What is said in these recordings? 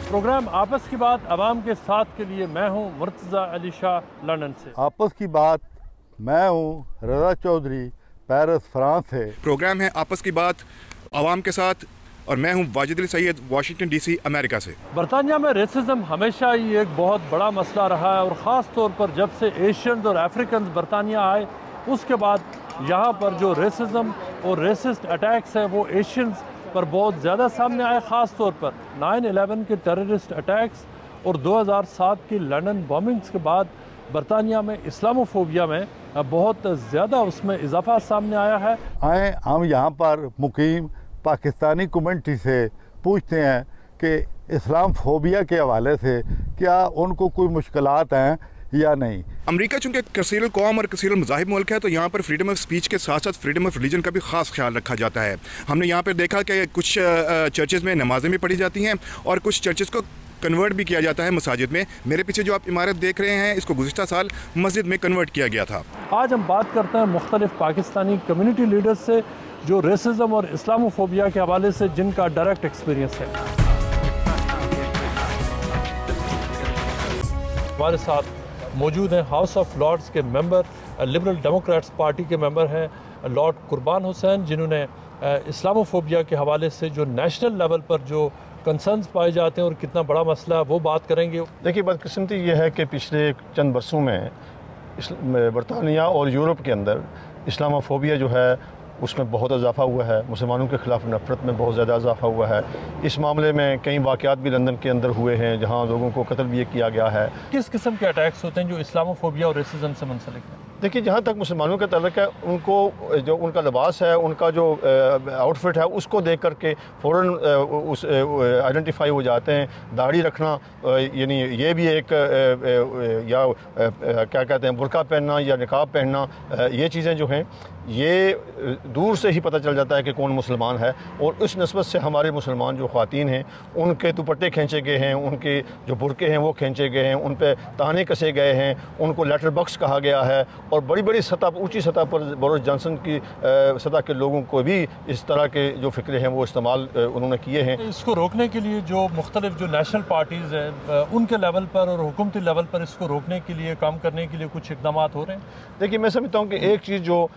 Programme आपस की बात आवाम के साथ के लिए मैं हूं मुर्तज़ा अली शाह लंदन से। आपस की बात मैं हूं रज़ा चौधरी पेरिस फ्रांस से। प्रोग्राम है आपस की बात आवाम के साथ और मैं हूं Wajid Ali Syed Washington DC America से। बरतानिया में रेसिज्म हमेशा ही एक बहुत बड़ा मसला रहा है और ख़ास तौर पर जब से एशियंस और अफ्रीकन बरतानिया आए उसके बाद यहाँ पर जो रेसिज्म और रेसिस्ट अटैक्स हैं वो एशियंस पर बहुत ज़्यादा सामने आए। ख़ास तौर पर 9/11 के टेररिस्ट अटैक्स और 2007 की लंदन बॉम्बिंग्स के बाद बरतानिया में इस्लामोफोबिया में बहुत ज़्यादा उसमें इजाफा सामने आया है। आए हम यहाँ पर मुकीम पाकिस्तानी कम्युनिटी से पूछते हैं कि इस्लाम फोबिया के हवाले से क्या उनको कोई मुश्किलात हैं या नहीं। अमेरिका चूंकि कसीर कौम और कसीर मज़ाहिब मुल्क है तो यहाँ पर फ्रीडम ऑफ स्पीच के साथ साथ फ्रीडम ऑफ रिलीजन का भी ख़ास ख्याल रखा जाता है। हमने यहाँ पर देखा कि कुछ चर्चेज़ में नमाज़ें भी पढ़ी जाती हैं और कुछ चर्चेज़ को कन्वर्ट भी किया जाता है मसाजिद में। मेरे पीछे जो आप इमारत देख रहे हैं इसको गुज़िश्ता साल मस्जिद में कन्वर्ट किया गया था। आज हम बात करते हैं मुख्तलिफ पाकिस्तानी कम्युनिटी लीडर्स से जो रेसिज्म और इस्लामोफोबिया के हवाले से जिनका डायरेक्ट एक्सपीरियंस है। हमारे साथ मौजूद हैं हाउस ऑफ लॉर्ड्स के मेंबर, लिबरल डेमोक्रेट्स पार्टी के मेंबर हैं लॉर्ड कुर्बान हुसैन, जिन्होंने इस्लामोफोबिया के हवाले से जो नेशनल लेवल पर जो कंसर्न्स पाए जाते हैं और कितना बड़ा मसला है वो बात करेंगे। देखिए, बदकिस्मती ये है कि पिछले चंद बरसों में बरतानिया और यूरोप के अंदर इस्लामोफोबिया जो है उसमें बहुत इजाफा हुआ है। मुसलमानों के ख़िलाफ़ नफ़रत में बहुत ज़्यादा इजाफा हुआ है। इस मामले में कई वाक़यात भी लंदन के अंदर हुए हैं जहाँ लोगों को कत्ल भी किया गया है। किस किस्म के अटैक्स होते हैं जो इस्लामोफोबिया और रेसिज्म से मुंसलिक हैं? देखिए, जहाँ तक मुसलमानों का ताल्लुक है, उनको जो उनका लिबास है, उनका जो आउटफिट है, उसको देख करके फ़ौरन उस आइडेंटिफाई हो जाते हैं। दाढ़ी रखना, यानी ये भी एक या क्या कहते हैं बुर्का पहनना या निकाब पहनना, ये चीज़ें जो हैं ये दूर से ही पता चल जाता है कि कौन मुसलमान है। और इस नस्बत से हमारे मुसलमान जो ख़वातीन हैं उनके दुपट्टे खींचे गए हैं, उनके जो बुरके हैं वो खींचे गए हैं, उन पर ताने कसे गए हैं, उनको लेटर बॉक्स कहा गया है। और बड़ी बड़ी सतह, ऊंची सतह पर बोरिस जॉनसन की सतह के लोगों को भी इस तरह के जो फ़िक्रे हैं वो इस्तेमाल उन्होंने किए हैं। इसको रोकने के लिए जो मुख्तलिफ जो नेशनल पार्टीज़ हैं उनके लेवल पर और हुकूमती लेवल पर इसको रोकने के लिए, काम करने के लिए कुछ इक़दाम हो रहे हैं? देखिए, मैं समझता हूँ कि एक चीज़ जो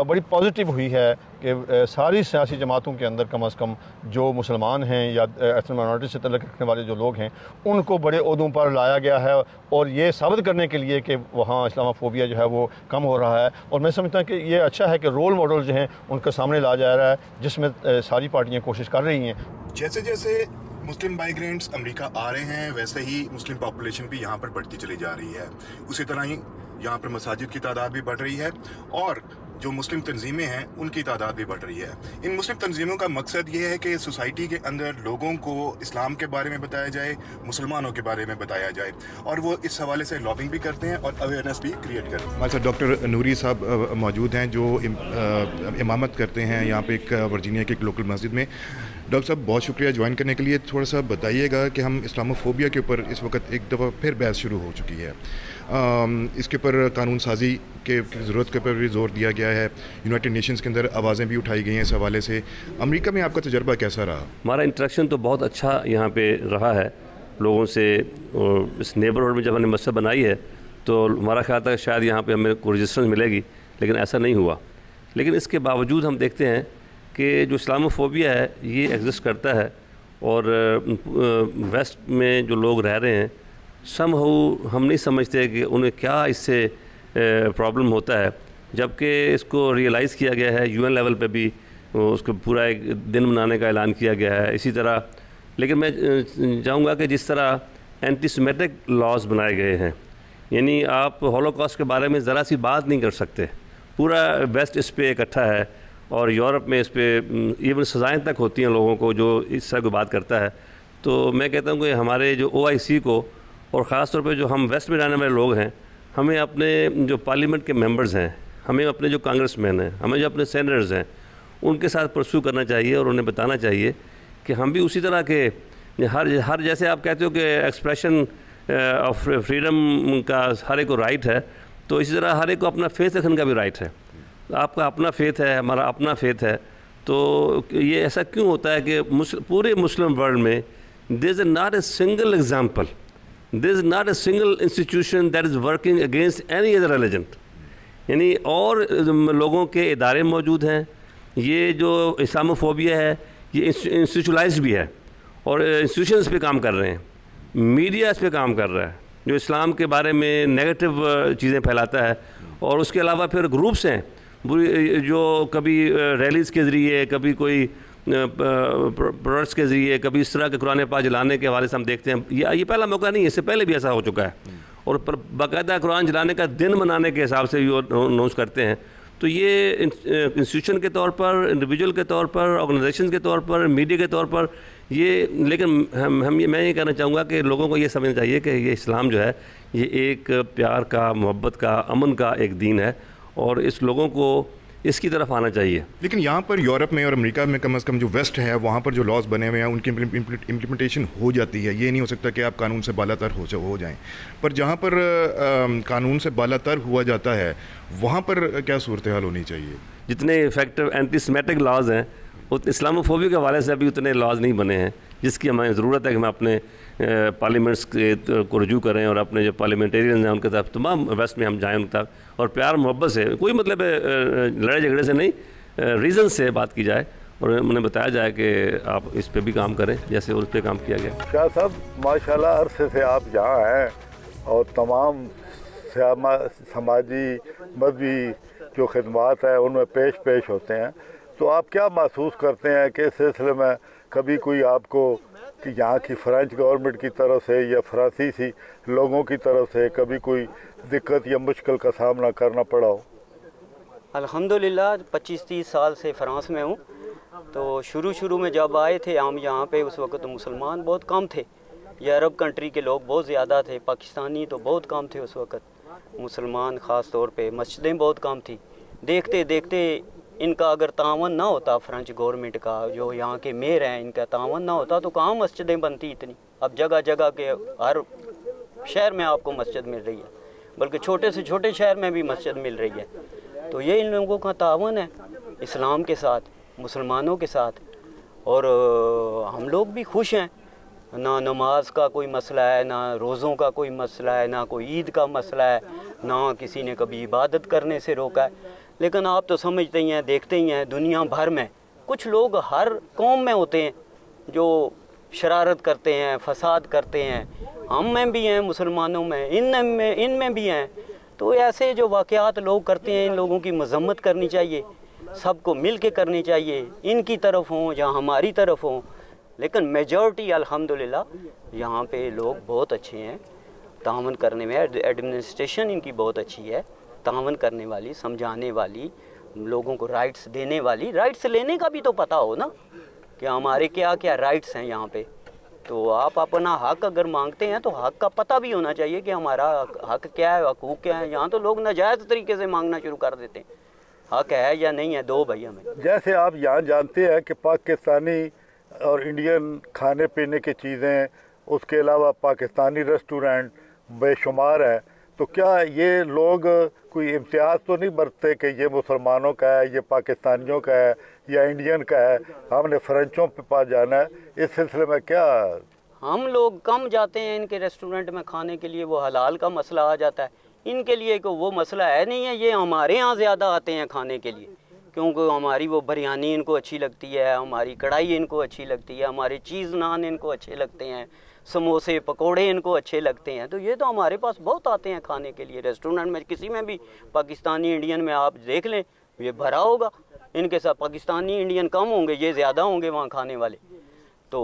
बड़ी पॉजिटिव हुई है कि सारी सियासी जमातों के अंदर कम अज़ कम जो मुसलमान हैं या एथनिक माइनॉरिटी से तल्लुक़ रखने वाले जो लोग हैं उनको बड़े ओहदों पर लाया गया है और ये साबित करने के लिए कि वहाँ इस्लामोफोबिया जो है वो कम हो रहा है। और मैं समझता हूँ कि ये अच्छा है कि रोल मॉडल जो हैं उनके सामने लाया जा रहा है, जिसमें सारी पार्टियाँ कोशिश कर रही हैं। जैसे जैसे मुस्लिम माइग्रेंट्स अमेरिका आ रहे हैं वैसे ही मुस्लिम पॉपुलेशन भी यहाँ पर बढ़ती चली जा रही है। उसी तरह ही यहाँ पर मसाजिद की तादाद भी बढ़ रही है और जो मुस्लिम तंजीमें हैं उनकी तादाद भी बढ़ रही है। इन मुस्लिम तंजीमों का मकसद ये है कि सोसाइटी के अंदर लोगों को इस्लाम के बारे में बताया जाए, मुसलमानों के बारे में बताया जाए और वो इस हवाले से लॉबिंग भी करते हैं और अवेयरनेस भी क्रिएट करते हैं। हमारे साथ डॉक्टर नूरी साहब मौजूद हैं जो इमामत करते हैं यहाँ पे एक वर्जीनिया की एक लोकल मस्जिद में। डॉक्टर साहब, बहुत शुक्रिया ज्वाइन करने के लिए। थोड़ा सा बताइएगा कि हम इस्लामोफोबिया के ऊपर इस वक्त एक दफ़ा फिर बहस शुरू हो चुकी है। इसके ऊपर कानून साजी के ज़रूरत के ऊपर भी जोर दिया गया है। यूनाइटेड नेशंस के अंदर आवाज़ें भी उठाई गई हैं इस हवाले से। अमेरिका में आपका तजुर्बा कैसा रहा? हमारा इंटरेक्शन तो बहुत अच्छा यहाँ पे रहा है लोगों से। और इस नेबरहुड में जब हमने मस्जिद बनाई है तो हमारा ख्याल था कि शायद यहाँ पे हमें कोई रेजिस्टेंस मिलेगी, लेकिन ऐसा नहीं हुआ। लेकिन इसके बावजूद हम देखते हैं कि जो इस्लामोफोबिया है ये एग्जिस्ट करता है और वेस्ट में जो लोग रह रहे हैं समहाउ हम नहीं समझते कि उन्हें क्या इससे प्रॉब्लम होता है, जबकि इसको रियलाइज़ किया गया है यूएन लेवल पे भी, उसको पूरा एक दिन मनाने का ऐलान किया गया है। इसी तरह लेकिन मैं चाहूँगा कि जिस तरह एंटीसेमेटिक लॉज बनाए गए हैं, यानी आप हॉलोकॉस्ट के बारे में ज़रा सी बात नहीं कर सकते, पूरा वेस्ट इस पर इकट्ठा है और यूरोप में इस पर इवन सज़ाएँ तक होती हैं लोगों को जो इस तरह की बात करता है। तो मैं कहता हूँ कि हमारे जो OIC को और ख़ास तौर पे जो हम वेस्ट में रहने वाले लोग हैं, हमें अपने जो पार्लियामेंट के मेंबर्स हैं, हमें अपने जो कांग्रेसमैन हैं, हमें जो अपने सेनेटर्स हैं, उनके साथ परस्यू करना चाहिए और उन्हें बताना चाहिए कि हम भी उसी तरह के हर जैसे आप कहते हो कि एक्सप्रेशन ऑफ फ्रीडम का हर एक को राइट है, तो इसी तरह हर एक को अपना फेथ रखने का भी राइट है। आपका अपना फेथ है, हमारा अपना फेथ है। तो ये ऐसा क्यों होता है कि पूरे मुस्लिम वर्ल्ड में there is not a single example, there is not a single institution that is working against any other religion. यानी और लोगों के इदारे मौजूद हैं। ये जो इस्लामोफोबिया है ये इंस्टीट्यूशनलाइज्ड भी है और इंस्टीट्यूशंस पे काम कर रहे हैं, मीडिया इस पे काम कर रहा है जो इस्लाम के बारे में नेगेटिव चीज़ें फैलाता है। और उसके अलावा फिर ग्रुप्स हैं जो कभी रैलीज़ के ज़रिए, कभी कोई प्रोडक्ट्स के ज़रिए, कभी इस तरह के कुरान पाक जलाने के हवाले से हम देखते हैं। ये पहला मौका नहीं है, इससे पहले भी ऐसा हो चुका है और बाकायदा कुरान जलाने का दिन मनाने के हिसाब से भी अनाउंस करते हैं। तो ये इंस्टीट्यूशन के तौर पर, इंडिविजुअल के तौर पर, ऑर्गेनाइजेशन के तौर पर, मीडिया के तौर पर ये, लेकिन मैं ये कहना चाहूँगा कि लोगों को ये समझना चाहिए कि ये इस्लाम जो है ये एक प्यार का, मोहब्बत का, अमन का एक दीन है और इस लोगों को इसकी तरफ आना चाहिए। लेकिन यहाँ पर यूरोप में और अमेरिका में कम से कम जो वेस्ट है वहाँ पर जो लॉज बने हुए हैं उनकी इम्प्लीमेंटेशन हो जाती है। ये नहीं हो सकता कि आप कानून से बालातर हो जाएं, पर जहाँ पर कानून से बालातर हुआ जाता है वहाँ पर क्या सूरत हाल होनी चाहिए? जितने इफेक्टिव एंटी सेमेटिक लॉज हैं उतने इस्लामोफोबिया के हवाले से अभी उतने लॉज नहीं बने हैं, जिसकी हमें ज़रूरत है कि हम अपने पार्लियामेंट्स को रजू करें और अपने जो पार्लियामेंटेरियन हैं उनके तरफ तमाम वेस्ट में हम जाएं उनके तरफ और प्यार मोहब्बत से, कोई मतलब लड़ाई झगड़े से नहीं, रीज़न से बात की जाए और उन्हें बताया जाए कि आप इस पे भी काम करें जैसे उस पर काम किया गया। शाह साहब माशाल्लाह अरसे से आप यहाँ हैं और तमाम समाजी मजहबी जो खिदमात हैं उनमें पेश होते हैं, तो आप क्या महसूस करते हैं कि इस सिलसिले में कभी कोई आपको कि यहाँ की फ्रेंच गवर्नमेंट की तरफ से या फ्रांसीसी लोगों की तरफ से कभी कोई दिक्कत या मुश्किल का सामना करना पड़ा हो? अल्हम्दुलिल्लाह 25-30 साल से फ्रांस में हूँ। तो शुरू में जब आए थे हम यहाँ पे उस वक्त तो मुसलमान बहुत कम थे, ये अरब कंट्री के लोग बहुत ज़्यादा थे, पाकिस्तानी तो बहुत कम थे उस वक्त, मुसलमान ख़ास तौर पे, मस्जिदें बहुत कम थी। देखते देखते इनका अगर तावन ना होता, फ्रेंच गवर्नमेंट का जो यहाँ के मेयर हैं, इनका तावन ना होता तो कहाँ मस्जिदें बनती इतनी। अब जगह जगह के हर शहर में आपको मस्जिद मिल रही है, बल्कि छोटे से छोटे शहर में भी मस्जिद मिल रही है। तो ये इन लोगों का तावन है इस्लाम के साथ, मुसलमानों के साथ, और हम लोग भी खुश हैं। ना नमाज का कोई मसला है, ना रोज़ों का कोई मसला है, ना कोई ईद का मसला है, ना किसी ने कभी इबादत करने से रोका है। लेकिन आप तो समझते ही हैं, देखते ही हैं, दुनिया भर में कुछ लोग हर कौम में होते हैं जो शरारत करते हैं, फसाद करते हैं। हम में भी हैं, मुसलमानों में, इनमें भी हैं। तो ऐसे जो वाक़यात लोग करते हैं, इन लोगों की मज़म्मत करनी चाहिए, सबको मिल के करनी चाहिए, इनकी तरफ हों या हमारी तरफ हों। लेकिन मेजॉरिटी अल्हम्दुलिल्लाह यहाँ पे लोग बहुत अच्छे हैं, तावन करने में, एडमिनिस्ट्रेशन इनकी बहुत अच्छी है, तावन करने वाली, समझाने वाली, लोगों को राइट्स देने वाली। राइट्स लेने का भी तो पता हो ना कि हमारे क्या क्या राइट्स हैं यहाँ पे। तो आप अपना हक अगर मांगते हैं तो हक का पता भी होना चाहिए कि हमारा हक क्या है, हकूक़ क्या है। यहाँ तो लोग नाजायज़ तरीके से मांगना शुरू कर देते हैं, हक है या नहीं है, दो भाई हमें। जैसे आप यहाँ जानते हैं कि पाकिस्तानी और इंडियन खाने पीने की चीज़ें, उसके अलावा पाकिस्तानी रेस्टोरेंट बेशुमार हैं, तो क्या ये लोग कोई इम्तियाज़ तो नहीं बरतते कि ये मुसलमानों का है, ये पाकिस्तानियों का है या इंडियन का है, हमने फ्रेंचों पे पास जाना है? इस सिलसिले में क्या हम लोग कम जाते हैं इनके रेस्टोरेंट में खाने के लिए, वो हलाल का मसला आ जाता है। इनके लिए को वो मसला है नहीं है, ये हमारे यहाँ ज़्यादा आते हैं खाने के लिए, क्योंकि हमारी वो बिरयानी इनको अच्छी लगती है, हमारी कढ़ाई इनको अच्छी लगती है, हमारे चीज़ नान इनको अच्छे लगते हैं, समोसे पकोड़े इनको अच्छे लगते हैं। तो ये तो हमारे पास बहुत आते हैं खाने के लिए। रेस्टोरेंट में किसी में भी पाकिस्तानी इंडियन में आप देख लें, ये भरा होगा। इनके साथ पाकिस्तानी इंडियन कम होंगे, ये ज़्यादा होंगे वहाँ खाने वाले। तो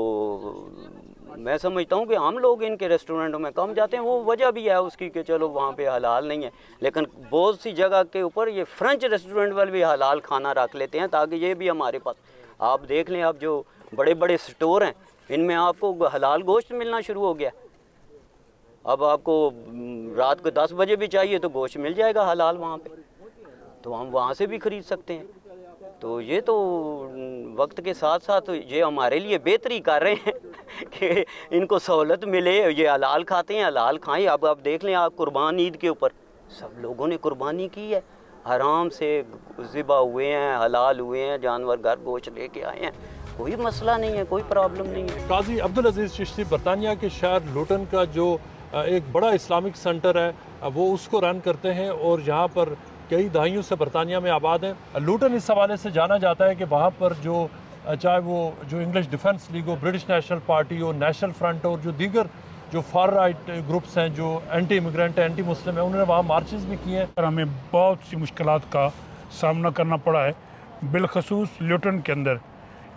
मैं समझता हूँ कि हम लोग इनके रेस्टोरेंटों में कम जाते हैं। वो वजह भी है उसकी कि चलो वहाँ पे हलाल नहीं है, लेकिन बहुत सी जगह के ऊपर ये फ्रेंच रेस्टोरेंट वाले भी हलाल खाना रख लेते हैं ताकि ये भी हमारे पास। आप देख लें, आप जो बड़े बड़े स्टोर हैं इनमें आपको हलाल गोश्त मिलना शुरू हो गया। अब आपको रात को 10 बजे भी चाहिए तो गोश्त मिल जाएगा हलाल वहाँ पे, तो हम वहाँ से भी ख़रीद सकते हैं। तो ये तो वक्त के साथ साथ ये हमारे लिए बेहतरी कर रहे हैं कि इनको सहूलत मिले, ये हलाल खाते हैं, हलाल खाएं। अब आप देख लें, आप कुर्बान ईद के ऊपर सब लोगों ने कुर्बानी की है, आराम से ज़िबा हुए हैं, हलाल हुए हैं जानवर, घर गोश्त लेके आए हैं, कोई मसला नहीं है, कोई प्रॉब्लम नहीं है। काजी अब्दुल अजीज़ चिश्ती बरतानिया के शहर लुटन का जो एक बड़ा इस्लामिक सेंटर है वो उसको रन करते हैं और यहाँ पर कई दहाइयों से बरतानिया में आबाद है। लुटन इस हवाले से जाना जाता है कि वहाँ पर जो चाहे वो जो इंग्लिश डिफेंस लीग हो, ब्रिटिश नेशनल पार्टी हो, नेशनल फ्रंट हो और जो दीगर जो फार राइट ग्रुप्स हैं जो एंटी इमिग्रेंट एंटी मुस्लिम हैं, उन्होंने वहाँ मार्चेस भी किए हैं। हमें बहुत सी मुश्किलात का सामना करना पड़ा है। बिलखसूस लुटन के अंदर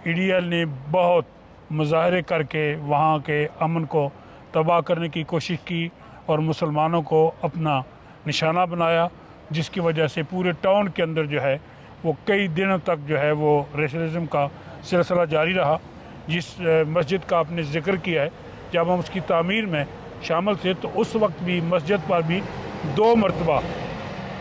EDL ने बहुत मुजाहरे करके वहाँ के अमन को तबाह करने की कोशिश की और मुसलमानों को अपना निशाना बनाया, जिसकी वजह से पूरे टाउन के अंदर जो है वो कई दिनों तक जो है वो रेसिज्म का सिलसिला जारी रहा। जिस मस्जिद का आपने जिक्र किया है, जब हम उसकी तामीर में शामिल थे तो उस वक्त भी मस्जिद पर भी 2 मरतबा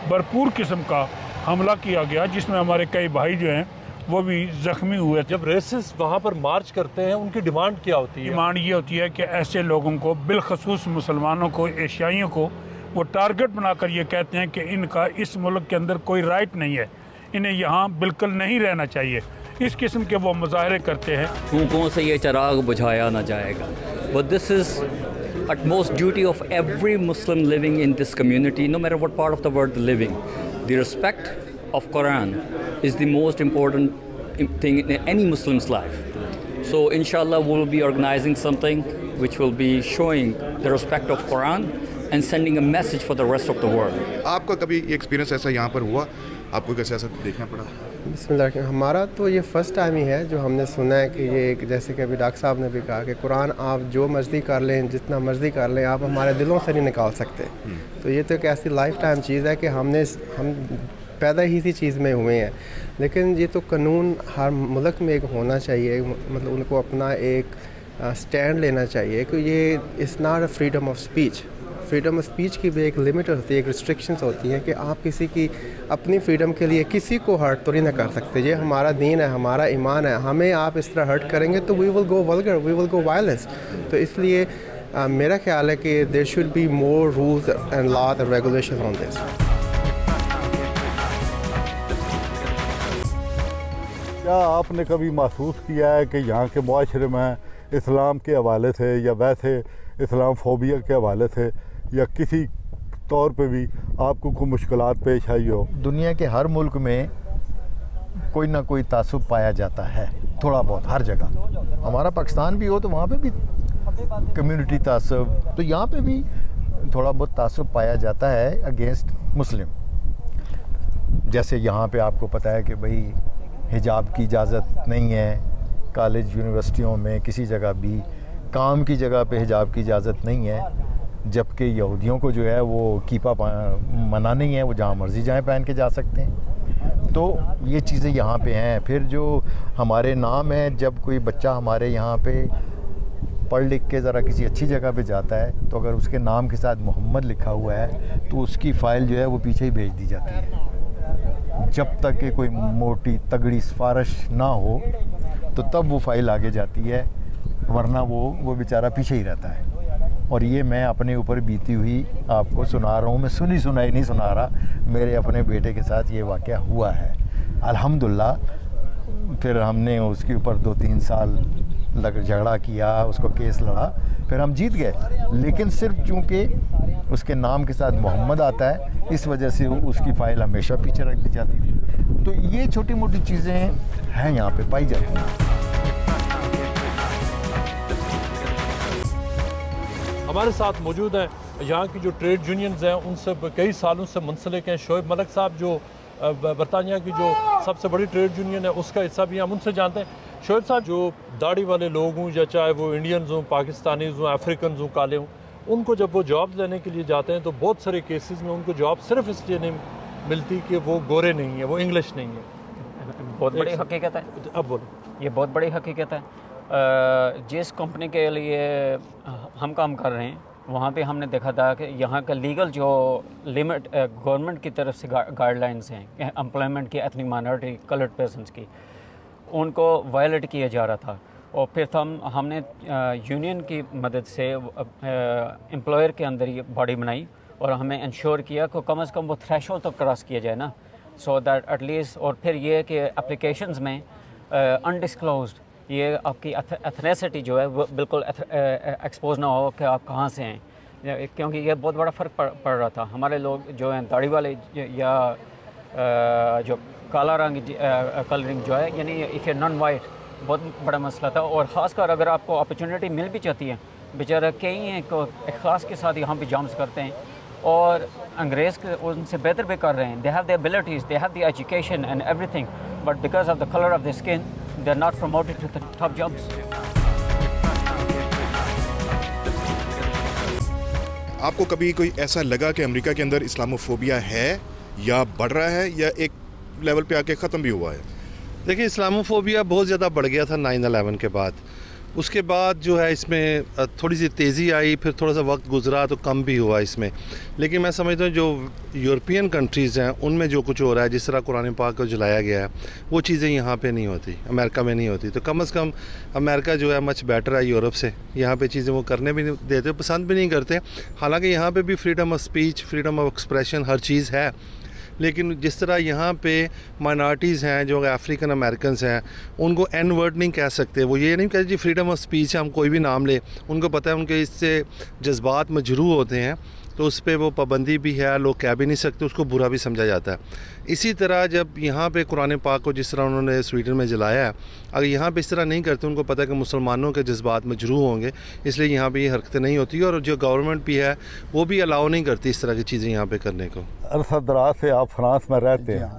भरपूर किस्म का हमला किया गया, जिसमें हमारे कई भाई जो हैं वो भी ज़ख्मी हुए। जब रेसिस्ट वहाँ पर मार्च करते हैं उनकी डिमांड क्या होती है? डिमांड ये होती है कि ऐसे लोगों को, बिलखसूस मुसलमानों को, एशियाइयों को वो टारगेट बनाकर ये कहते हैं कि इनका इस मुल्क के अंदर कोई राइट नहीं है, इन्हें यहाँ बिल्कुल नहीं रहना चाहिए। इस किस्म के वो मुजाहरे करते हैं। फूंकों से ये चिराग बुझाया ना जाएगा। But this is utmost duty of every Muslim living in this community, no matter what part of the world they're living. The respect of Quran is the most important thing in any Muslim's life. So inshallah we will be organizing something which will be showing the respect of Quran and sending a message for the rest of the world. आपका कभी experience ऐसा यहाँ पर हुआ, आपको कैसे ऐसा देखना पड़ा? बिस्मिल्लाह, हमारा तो ये फ़र्स्ट टाइम ही है जो हमने सुना है कि ये एक, जैसे कि अभी डॉक्टर साहब ने भी कहा कि कुरान आप जो मर्ज़ी कर लें, जितना मर्ज़ी कर लें, आप हमारे दिलों से नहीं निकाल सकते। तो ये तो एक ऐसी लाइफ टाइम चीज़ है कि हम पैदा ही इसी चीज़ में हुए हैं। लेकिन ये तो कानून हर मुल्क में एक होना चाहिए, मतलब उनको अपना एक स्टैंड लेना चाहिए कि ये it's not a freedom of speech. Freedom of speech की भी एक लिमिट होती है, एक रिस्ट्रिक्शंस होती हैं कि आप किसी की अपनी फ्रीडम के लिए किसी को हर्ट तो नहीं ना कर सकते। ये हमारा दीन है, हमारा ईमान है, हमें आप इस तरह हर्ट करेंगे तो we will go vulgar, we will go violence. तो इसलिए मेरा ख्याल है कि there should be more rules and law and regulation on this. क्या आपने कभी महसूस किया है कि यहाँ के मुआशरे में इस्लाम के हवाले से या वैसे इस्लाम फोबिया के हवाले से या किसी तौर पे भी आपको कोई मुश्किलात पेश आई हो? दुनिया के हर मुल्क में कोई ना कोई तासुब पाया जाता है, थोड़ा बहुत हर जगह। हमारा पाकिस्तान भी हो तो वहाँ पे भी कम्युनिटी तासुब, तो यहाँ पे भी थोड़ा बहुत तासुब पाया जाता है अगेंस्ट मुस्लिम। जैसे यहाँ पे आपको पता है कि भाई हिजाब की इजाज़त नहीं है, कॉलेज यूनिवर्सिटियों में किसी जगह भी, काम की जगह पे हिजाब की इजाज़त नहीं है, जबकि यहूदियों को जो है वो कीपा मना नहीं है, वो जहाँ मर्ज़ी जाएँ पहन के जा सकते हैं। तो ये चीज़ें यहाँ पे हैं। फिर जो हमारे नाम है, जब कोई बच्चा हमारे यहाँ पे पढ़ लिख के ज़रा किसी अच्छी जगह पे जाता है तो अगर उसके नाम के साथ मोहम्मद लिखा हुआ है तो उसकी फ़ाइल जो है वो पीछे ही भेज दी जाती है। जब तक कि कोई मोटी तगड़ी सिफारिश ना हो तो तब वो फ़ाइल आगे जाती है, वरना वो बेचारा पीछे ही रहता है। और ये मैं अपने ऊपर बीती हुई आपको सुना रहा हूँ, मैं सुनी सुनाई नहीं सुना रहा, मेरे अपने बेटे के साथ ये वाक़या हुआ है। अल्हम्दुलिल्लाह फिर हमने उसके ऊपर 2-3 साल झगड़ा किया, उसको केस लड़ा, फिर हम जीत गए। लेकिन सिर्फ चूँकि उसके नाम के साथ मोहम्मद आता है, इस वजह से उसकी फ़ाइल हमेशा पीछे रख दी जाती थी। तो ये छोटी मोटी चीज़ें हैं यहाँ पे पाई जाती हैं। हमारे साथ मौजूद हैं यहाँ की जो ट्रेड यूनियंस हैं, उनसे कई सालों से मुंसलिक हैं। शोएब मलिक साहब जो बरतानिया की जो सबसे बड़ी ट्रेड यूनियन है उसका हिस्सा भी हम उनसे जानते हैं। शोएब साहब, जो दाढ़ी वाले लोग हों या चाहे वो इंडियंस हों, पाकिस्तानीज़ हों, अफ्रीकन हों, काले हों, उनको जब वो जॉब लेने के लिए जाते हैं तो बहुत सारे केसेस में उनको जॉब सिर्फ इसलिए नहीं मिलती कि वो गोरे नहीं है, वो इंग्लिश नहीं है। बहुत बड़ी हकीकत है। अब बोलो। ये बहुत बड़ी हकीकत है। जिस कंपनी के लिए हम काम कर रहे हैं वहाँ पे हमने देखा था कि यहाँ का लीगल जो लिमिट गवर्नमेंट की तरफ से गाइडलाइंस हैं एम्प्लॉयमेंट की एथनिक माइनॉरिटी कलर्ड पर्सनस की, उनको वायलेट किया जा रहा था। और फिर हमने यूनियन की मदद से एम्प्लॉयर के अंदर ये बॉडी बनाई और हमें इंश्योर किया कि कम से कम वो थ्रेशोल्ड तो क्रॉस किया जाए ना, सो दैट एटलीस्ट। और फिर ये कि एप्लीकेशंस में अनडिस्क्लोज्ड ये आपकी एथनिसिटी जो है वो बिल्कुल एक्सपोज ना हो कि आप कहाँ से हैं, क्योंकि ये बहुत बड़ा फ़र्क पड़ रहा था। हमारे लोग जो हैं दाढ़ी वाले या जो काला रंग कलरिंग जो है, यानी इफ़ यू नॉन वाइट, बहुत बड़ा मसला था। और ख़ासकर अगर आपको अपॉर्चुनिटी मिल भी जाती है, बेचारा कई हैं इखलास के साथ यहाँ पे जॉब्स करते हैं और अंग्रेज़ उनसे बेहतर भी कर रहे हैं। They have the abilities, they have the education and everything, but because of the colour of the skin they are not promoted to the top jobs. आपको कभी कोई ऐसा लगा कि अमेरिका के अंदर इस्लामोफोबिया है या बढ़ रहा है या एक लेवल पे आके ख़त्म भी हुआ है? देखिए, इस्लामोफोबिया बहुत ज़्यादा बढ़ गया था 9/11 के बाद। उसके बाद जो है इसमें थोड़ी सी तेज़ी आई, फिर थोड़ा सा वक्त गुजरा तो कम भी हुआ इसमें। लेकिन मैं समझता हूँ जो यूरोपियन कंट्रीज़ हैं उनमें जो कुछ हो रहा है, जिस तरह कुरान पाक को जलाया गया है, वो चीज़ें यहाँ पे नहीं होती, अमेरिका में नहीं होती। तो कम से कम अमेरिका जो है मच बेटर है यूरोप से। यहाँ पे चीज़ें वो करने भी नहीं देते, पसंद भी नहीं करते। हालाँकि यहाँ पर भी freedom of speech, freedom of expression हर चीज़ है, लेकिन जिस तरह यहाँ पे माइनॉरिटीज़ हैं जो अफ्रीकन अमेरिकन्स हैं, उनको एन वर्ड नहीं कह सकते। वो ये नहीं कहते जी फ्रीडम ऑफ स्पीच है, हम कोई भी नाम ले। उनको पता है उनके इससे जज्बात मजरूह होते हैं, तो उस पर वो पाबंदी भी है, लोग कह भी नहीं सकते, उसको बुरा भी समझा जाता है। इसी तरह जब यहाँ पे कुरान पाक को जिस तरह उन्होंने स्वीडन में जलाया है, अगर यहाँ पे इस तरह नहीं करते, उनको पता है कि मुसलमानों के जज्बात मजरूह होंगे, इसलिए यहाँ पे ये हरकतें नहीं होती। और जो गवर्नमेंट भी है वो भी अलाउ नहीं करती इस तरह की चीज़ें यहाँ पे करने को। अरसा दराज से आप फ्रांस में रहते हैं,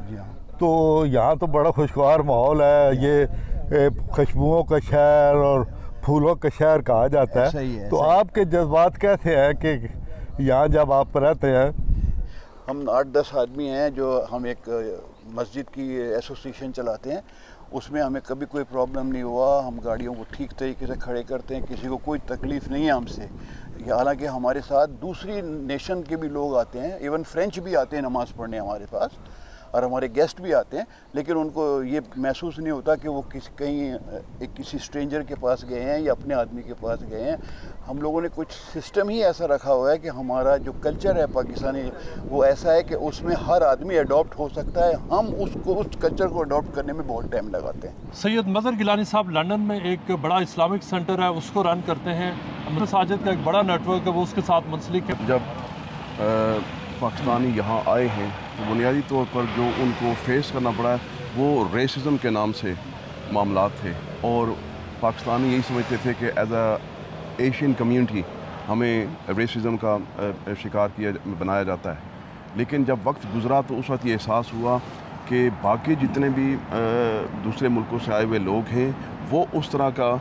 तो यहाँ तो बड़ा खुशगवार माहौल है, ये खुशबुओं का शहर और फूलों का शहर कहा जाता है। तो आपके जज्बात कैसे हैं कि यहाँ जब आप रहते हैं? हम 8-10 आदमी हैं जो हम एक मस्जिद की एसोसिएशन चलाते हैं, उसमें हमें कभी कोई प्रॉब्लम नहीं हुआ। हम गाड़ियों को ठीक तरीके से खड़े करते हैं, किसी को कोई तकलीफ़ नहीं है हमसे। हालांकि हमारे साथ दूसरी नेशन के भी लोग आते हैं, इवन फ्रेंच भी आते हैं नमाज़ पढ़ने हमारे पास, और हमारे गेस्ट भी आते हैं, लेकिन उनको ये महसूस नहीं होता कि वो किसी स्ट्रेंजर के पास गए हैं या अपने आदमी के पास गए हैं। हम लोगों ने कुछ सिस्टम ही ऐसा रखा हुआ है कि हमारा जो कल्चर है पाकिस्तानी, वो ऐसा है कि उसमें हर आदमी अडॉप्ट हो सकता है। हम उस कल्चर को अडॉप्ट करने में बहुत टाइम लगाते हैं। सैयद मज़हर गिलानी साहब लंदन में एक बड़ा इस्लामिक सेंटर है, उसको रन करते हैं। मसाजिद का एक बड़ा नेटवर्क है, वो उसके साथ मुंसलिक है। जब पाकिस्तानी यहाँ आए हैं तो बुनियादी तौर पर जो उनको फेस करना पड़ा है वो रेसिज्म के नाम से मामलात थे, और पाकिस्तानी यही समझते थे कि एज अ एशियन कम्युनिटी हमें रेसिज्म का शिकार बनाया जाता है। लेकिन जब वक्त गुज़रा तो उस वक्त ये एहसास हुआ कि बाकी जितने भी दूसरे मुल्कों से आए हुए लोग हैं वो उस तरह का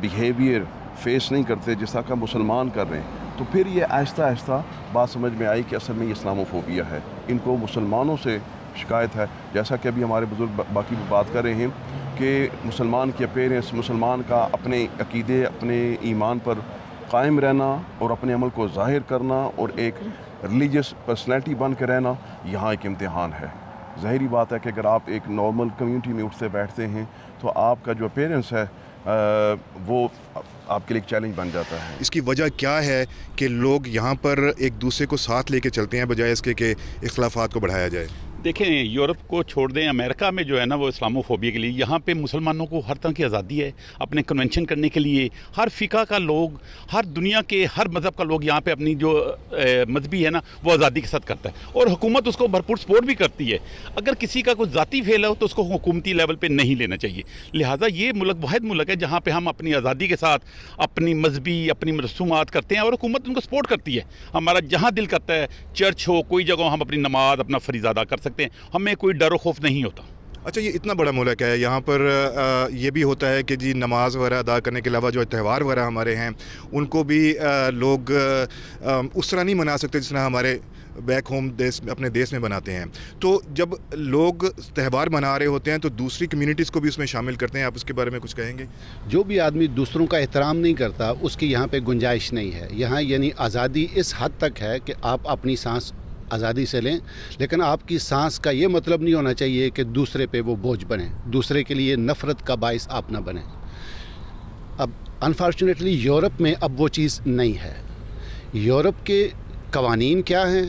बिहेवियर फेस नहीं करते जिस तरह का मुसलमान कर रहे हैं। तो फिर ये आहिस्ता आहिस्ता बात समझ में आई कि असल में ये इस्लामोफोबिया है, इनको मुसलमानों से शिकायत है। जैसा कि अभी हमारे बुज़ुर्ग बाकी भी बात कर रहे हैं कि मुसलमान की अपीयरेंस, मुसलमान का अपने अकीदे, अपने ईमान पर कायम रहना और अपने अमल को ज़ाहिर करना और एक रिलीजियस पर्सनैलिटी बन के रहना, यहाँ एक इम्तिहान है। ज़ाहिरी बात है कि अगर आप एक नॉर्मल कम्युनिटी में उठते बैठते हैं तो आपका जो अपीयरेंस है वो आपके लिए एक चैलेंज बन जाता है। इसकी वजह क्या है कि लोग यहाँ पर एक दूसरे को साथ लेके चलते हैं बजाय इसके कि इख्लाफात को बढ़ाया जाए? देखें, यूरोप को छोड़ दें, अमेरिका में जो है ना वो इस्लामोफोबिया के लिए, यहाँ पे मुसलमानों को हर तरह की आज़ादी है अपने कन्वेंशन करने के लिए। हर फ़िका का लोग, हर दुनिया के हर मज़हब का लोग यहाँ पे अपनी जो मजहबी है ना वो आज़ादी के साथ करता है, और हुकूमत उसको भरपूर सपोर्ट भी करती है। अगर किसी का कोई ज़ाती फेल हो तो उसको हुकूमती लेवल पर नहीं लेना चाहिए। लिहाजा ये मुल्क वाहिद मुल्क है जहाँ पर हम अपनी आज़ादी के साथ अपनी मजहबी अपनी रसूमात करते हैं और हुकूमत उनको सपोर्ट करती है। हमारा जहाँ दिल करता है, चर्च हो, कोई जगह हम अपनी नमाज, अपना फरीज़ा अदा कर सकते हैं, हमें कोई डर खौफ नहीं होता। अच्छा, ये इतना बड़ा मुल्क है, यहाँ पर ये भी होता है कि जी नमाज वगैरह अदा करने के अलावा जो त्यौहार वगैरह हमारे हैं उनको भी लोग उस तरह नहीं मना सकते जिस तरह हमारे बैक होम देश अपने देश में बनाते हैं। तो जब लोग त्यौहार मना रहे होते हैं तो दूसरी कम्युनिटीज़ को भी उसमें शामिल करते हैं, आप उसके बारे में कुछ कहेंगे? जो भी आदमी दूसरों का एहतराम नहीं करता उसकी यहाँ पे गुंजाइश नहीं है। यहाँ यानी आज़ादी इस हद तक है कि आप अपनी सांस आज़ादी से लें, लेकिन आपकी सांस का ये मतलब नहीं होना चाहिए कि दूसरे पे वो बोझ बने, दूसरे के लिए नफ़रत का बाइस आप ना बने। अब अनफॉर्चुनेटली यूरोप में अब वो चीज़ नहीं है। यूरोप के कवानीन क्या हैं,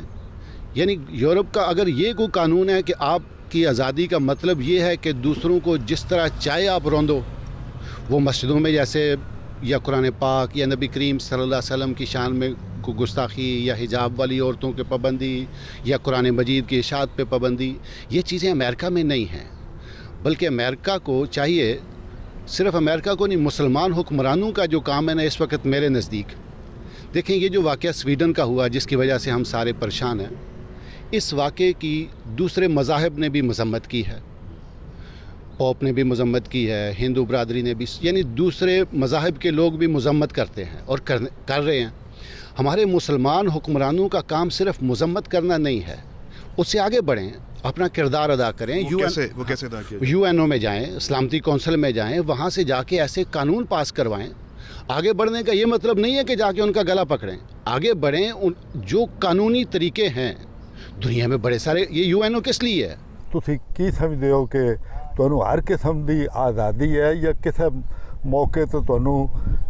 यानी यूरोप का अगर ये कोई कानून है कि आपकी आज़ादी का मतलब ये है कि दूसरों को जिस तरह चाहे आप रौंदो, वो मस्जिदों में जैसे या कुरान पाक या नबी करीम सल्लल्लाहु अलैहि वसल्लम की शान में को गुस्ताखी या हिजाब वाली औरतों के पाबंदी या कुरान मजीद की इशाअत पे पाबंदी, ये चीज़ें अमेरिका में नहीं हैं। बल्कि अमेरिका को चाहिए, सिर्फ अमेरिका को नहीं, मुसलमान हुक्मरानों का जो काम है ना इस वक्त मेरे नज़दीक, देखें ये जो वाक़या स्वीडन का हुआ जिसकी वजह से हम सारे परेशान हैं, इस वाक़े की दूसरे मज़ाहिब ने भी मज़म्मत की है, पॉप ने भी मज़म्मत की है, हिंदू बरादरी ने भी, यानी दूसरे मज़ाहिब के लोग भी मज़म्मत करते हैं और कर रहे हैं। हमारे मुसलमान हुक्मरानों का काम सिर्फ मज़म्मत करना नहीं है, उससे आगे बढ़ें, अपना किरदार अदा करें। वो कैसे अदा किया? यूएनओ में जाएं, सलामती कौंसिल में जाएं, वहाँ से जाके ऐसे कानून पास करवाएं। आगे बढ़ने का ये मतलब नहीं है कि जाके उनका गला पकड़ें, आगे बढ़ें। जो कानूनी तरीके हैं दुनिया में बड़े सारे, ये यूएनओ किस लिए है? ਤੁਸੀਂ ਕੀ ਸਮਝਦੇ ਹੋ ਕਿ ਤੁਹਾਨੂੰ ਹਰ ਕਿਸਮ ਦੀ ਆਜ਼ਾਦੀ ਹੈ ਜਾਂ ਕਿਸੇ ਮੌਕੇ ਤੇ ਤੁਹਾਨੂੰ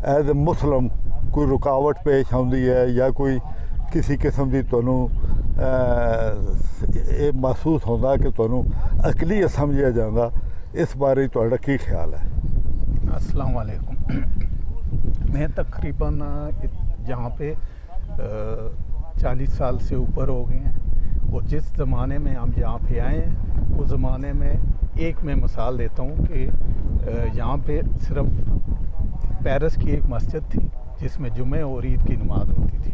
ਐਜ਼ ਅ ਮੁਸਲਮ ਕੋਈ ਰੁਕਾਵਟ ਪੇਸ਼ ਆਉਂਦੀ ਹੈ ਜਾਂ ਕੋਈ ਕਿਸੇ ਕਿਸਮ ਦੀ ਤੁਹਾਨੂੰ ਇਹ ਮਹਿਸੂਸ ਹੁੰਦਾ ਕਿ ਤੁਹਾਨੂੰ ਅਕਲੀਅਤ ਸਮਝਿਆ ਜਾਂਦਾ, ਇਸ ਬਾਰੇ ਤੁਹਾਡਾ ਕੀ ਖਿਆਲ ਹੈ? अस्सलाम वालेकुम। मैं तकरीबन यहाँ पे 40 साल से ऊपर हो गए हैं और जिस ज़माने में हम यहाँ पे आए हैं उस ज़माने में एक मैं मिसाल देता हूँ कि यहाँ पे सिर्फ पेरिस की एक मस्जिद थी जिसमें जुमे और ईद की नमाज़ होती थी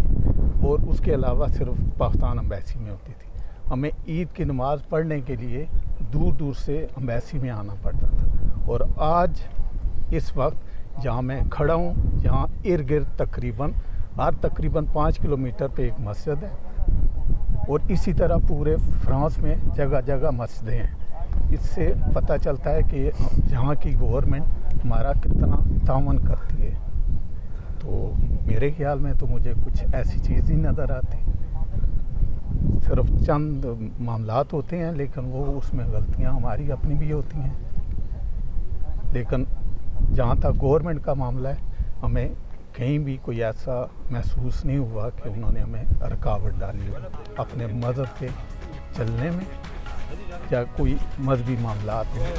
और उसके अलावा सिर्फ पाकिस्तान अम्बेसी में होती थी। हमें ईद की नमाज़ पढ़ने के लिए दूर दूर से अम्बेसी में आना पड़ता था और आज इस वक्त जहाँ मैं खड़ा हूँ, यहाँ इर्द गिर्द तकरीबन 5 किलोमीटर पे एक मस्जिद है और इसी तरह पूरे फ्रांस में जगह जगह मस्जिदें हैं। इससे पता चलता है कि यहाँ की गवर्नमेंट हमारा कितना तावन करती है। तो मेरे ख्याल में तो मुझे कुछ ऐसी चीज़ ही नज़र आती, सिर्फ चंद मामलात होते हैं लेकिन वो उसमें गलतियाँ हमारी अपनी भी होती हैं। लेकिन जहाँ तक गवर्नमेंट का मामला है, हमें कहीं भी कोई ऐसा महसूस नहीं हुआ कि उन्होंने हमें रुकावट डाली हो अपने मज़हब के चलने में या कोई मजहबी मामलात में।